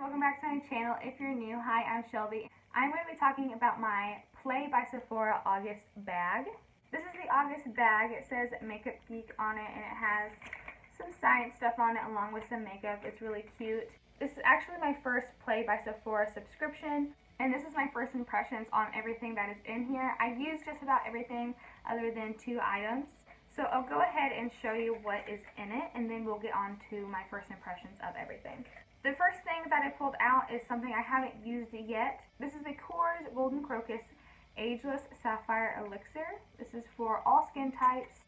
welcome back to my channel. If you're new, hi, I'm Shelby. I'm going to be talking about my Play by Sephora August bag. This is the August bag. It says Makeup Geek on it, and it has some science stuff on it along with some makeup. It's really cute. This is actually my first Play by Sephora subscription, and this is my first impressions on everything that is in here. I use just about everything other than 2 items. So I'll go ahead and show you what is in it, and then we'll get on to my first impressions of everything. The first thing that I pulled out is something I haven't used yet. This is the Korres Golden Crocus Ageless Sapphire Elixir. This is for all skin types.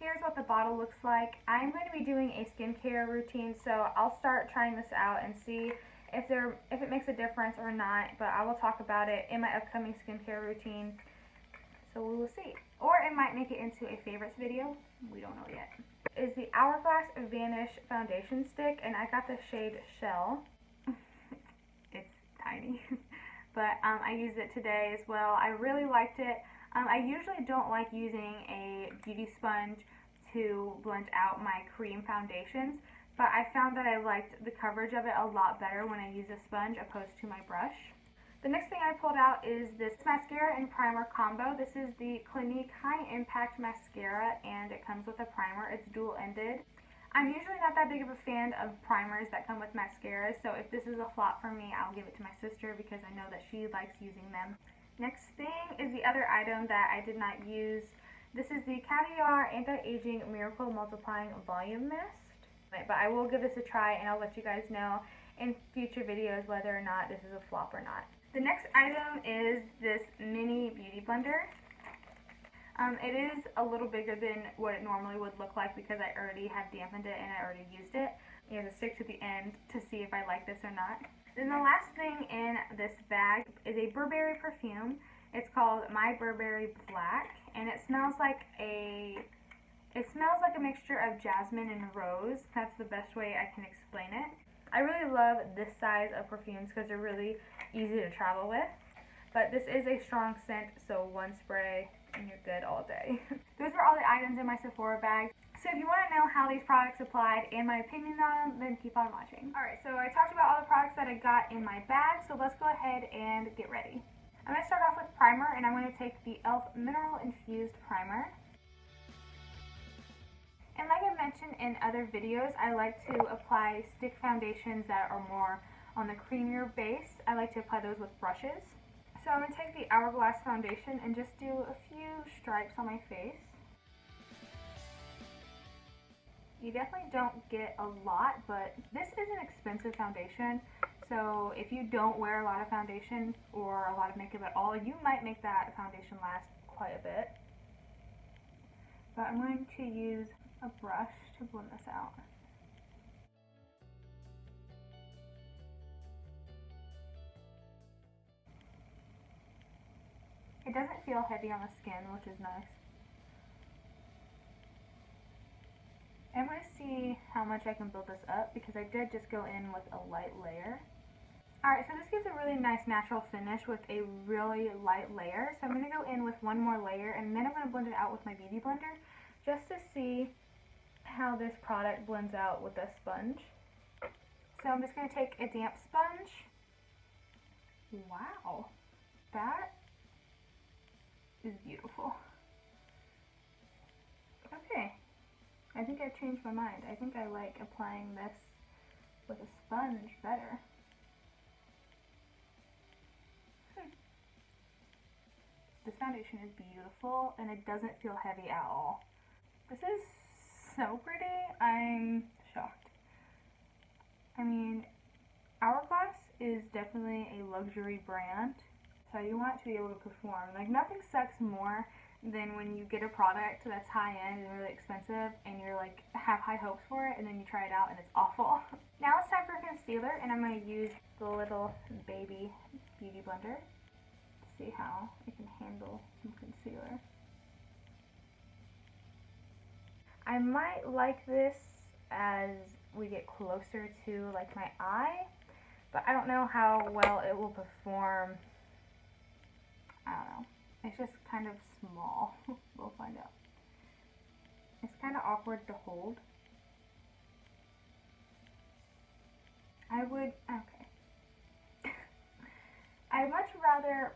Here's what the bottle looks like. I'm going to be doing a skincare routine, so I'll start trying this out and see if it makes a difference or not, but I will talk about it in my upcoming skincare routine, so we will see. Or it might make it into a favorites video. We don't know yet. Is the Hourglass Vanish foundation stick, and I got the shade Shell. It's tiny, but I used it today as well. I really liked it. I usually don't like using a beauty sponge to blend out my cream foundations, but I found that I liked the coverage of it a lot better when I use a sponge opposed to my brush. The next thing I pulled out is this mascara and primer combo. This is the Clinique High Impact Mascara, and it comes with a primer. It's dual-ended. I'm usually not that big of a fan of primers that come with mascaras, so if this is a flop for me, I'll give it to my sister because I know that she likes using them. Next thing is the other item that I did not use. This is the Cavier Anti-Aging Miracle Multiplying Volume Mist. But I will give this a try, and I'll let you guys know in future videos whether or not this is a flop or not. The next item is this mini beauty blender. It is a little bigger than what it normally would look like because I already have dampened it and I already used it. You have to stick to the end to see if I like this or not. Then the last thing in this bag is a Burberry perfume. It's called My Burberry Black, and it smells like a mixture of jasmine and rose. That's the best way I can explain it. I really love this size of perfumes because they're really easy to travel with. But this is a strong scent, so one spray and you're good all day. Those were all the items in my Sephora bag. So if you want to know how these products applied and my opinion on them, then keep on watching. Alright, so I talked about all the products that I got in my bag, so let's go ahead and get ready. I'm going to start off with primer, and I'm going to take the e.l.f. Mineral Infused Primer. And like I mentioned in other videos, I like to apply stick foundations that are more on the creamier base. I like to apply those with brushes. So I'm going to take the Hourglass foundation and just do a few stripes on my face. You definitely don't get a lot, but this is an expensive foundation. So if you don't wear a lot of foundation or a lot of makeup at all, you might make that foundation last quite a bit. But I'm going to use a brush to blend this out. It doesn't feel heavy on the skin, which is nice. I'm going to see how much I can build this up because I did just go in with a light layer. Alright, so this gives a really nice natural finish with a really light layer. So I'm going to go in with one more layer, and then I'm going to blend it out with my beauty blender just to see how this product blends out with a sponge. So I'm just going to take a damp sponge. Wow, that is beautiful. Okay, I think I've changed my mind. I think I like applying this with a sponge better. This foundation is beautiful, and it doesn't feel heavy at all. This is so pretty. I'm shocked. I mean, Hourglass is definitely a luxury brand, so you want to be able to perform. Like, nothing sucks more than when you get a product that's high-end and really expensive, and you're like, have high hopes for it, and then you try it out and it's awful. Now it's time for concealer, and I'm going to use the little baby beauty blender to see how it can handle some concealer. I might like this as we get closer to like my eye, but I don't know how well it will perform. I don't know. It's just kind of small. We'll find out. It's kind of awkward to hold. I would, okay.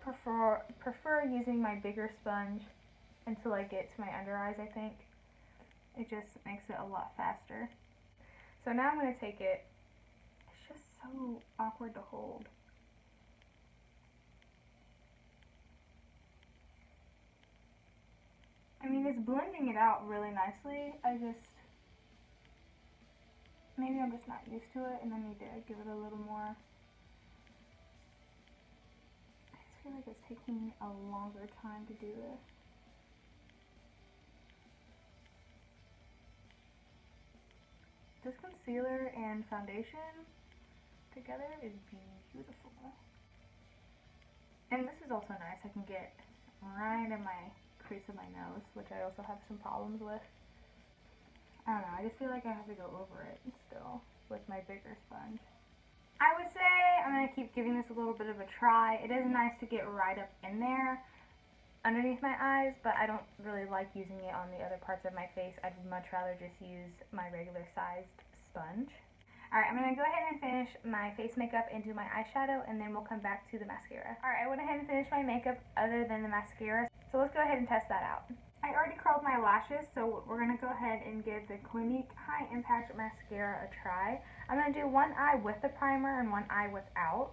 prefer using my bigger sponge until I get to my under eyes, I think. It just makes it a lot faster. So now I'm going to take it. It's just so awkward to hold. I mean, it's blending it out really nicely. Maybe I'm just not used to it and I need to give it a little more. I just feel like it's taking a longer time to do this. This concealer and foundation together is beautiful. And this is also nice. I can get right in my crease of my nose, which I also have some problems with. I don't know, I just feel like I have to go over it still with my bigger sponge. I would say I'm going to keep giving this a little bit of a try. It is nice to get right up in there underneath my eyes, but I don't really like using it on the other parts of my face. I'd much rather just use my regular sized sponge. Alright, I'm going to go ahead and finish my face makeup and do my eyeshadow, and then we'll come back to the mascara. Alright, I went ahead and finished my makeup other than the mascara, so let's go ahead and test that out. I already curled my lashes, so we're going to go ahead and give the Clinique High Impact Mascara a try. I'm going to do one eye with the primer and one eye without.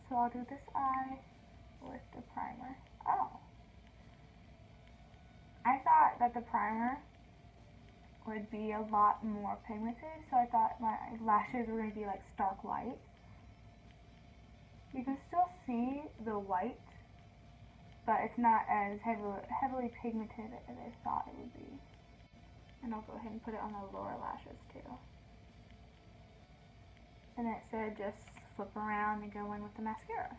So I'll do this eye with the primer. Oh. I thought that the primer would be a lot more pigmented, so I thought my lashes were going to be like stark white. You can still see the white, but it's not as heavily pigmented as I thought it would be. And I'll go ahead and put it on the lower lashes too. And then it said just flip around and go in with the mascara.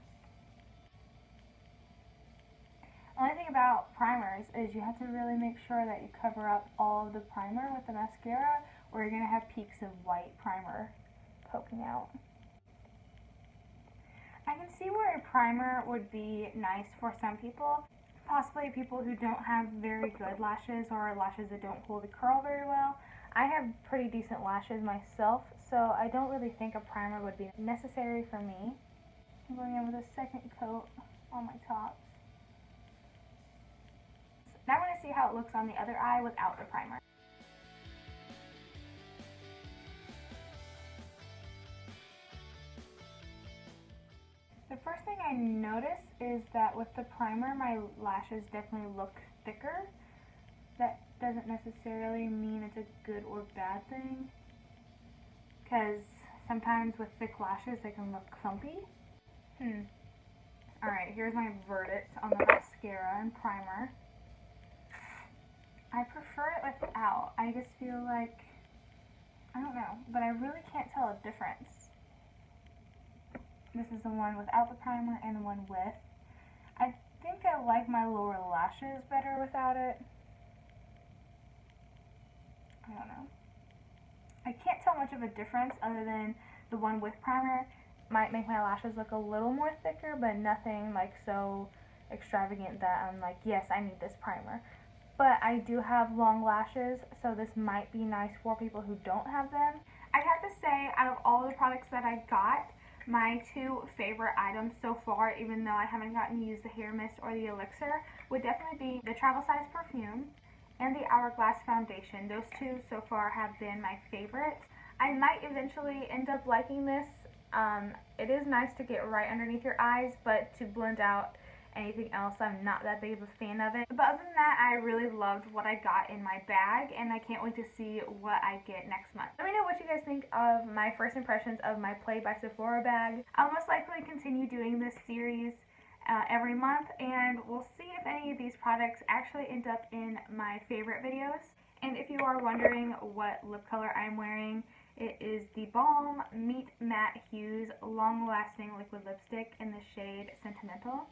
The only thing about primers is you have to really make sure that you cover up all of the primer with the mascara, or you're going to have peaks of white primer poking out. I can see where a primer would be nice for some people, possibly people who don't have very good lashes or lashes that don't hold a curl very well. I have pretty decent lashes myself, so I don't really think a primer would be necessary for me. I'm going in with a second coat on my tops. Now I want to see how it looks on the other eye without the primer. The first thing I notice is that with the primer, my lashes definitely look thicker. That doesn't necessarily mean it's a good or bad thing, because sometimes with thick lashes they can look clumpy. Alright, here's my verdict on the mascara and primer. I prefer it without. I just feel like, I don't know, but I really can't tell a difference. This is the one without the primer and the one with. I think I like my lower lashes better without it. I don't know. I can't tell much of a difference other than the one with primer might make my lashes look a little more thicker, but nothing like so extravagant that I'm like, yes, I need this primer. But I do have long lashes, so this might be nice for people who don't have them. I'd have to say, out of all the products that I got, my two favorite items so far, even though I haven't gotten to use the hair mist or the elixir, would definitely be the travel size perfume and the Hourglass foundation. Those two so far have been my favorites. I might eventually end up liking this. It is nice to get right underneath your eyes, but to blend out anything else, I'm not that big of a fan of it. But other than that, I really loved what I got in my bag, and I can't wait to see what I get next month. Let me know what you guys think of my first impressions of my Play by Sephora bag. I'll most likely continue doing this series every month, and we'll see if any of these products actually end up in my favorite videos. And if you are wondering what lip color I'm wearing, it is the Balm Meet Matte Hues Long Lasting Liquid Lipstick in the shade Sentimental.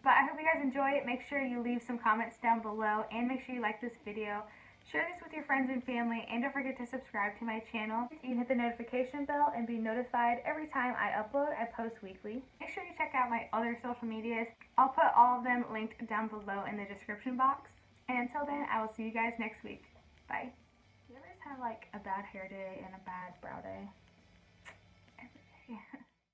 But I hope you guys enjoy it. Make sure you leave some comments down below, and make sure you like this video. Share this with your friends and family, and don't forget to subscribe to my channel. You can hit the notification bell and be notified every time I upload. I post weekly. Make sure you check out my other social medias. I'll put all of them linked down below in the description box. And until then, I will see you guys next week. Bye. You ever just have like a bad hair day and a bad brow day? Every day.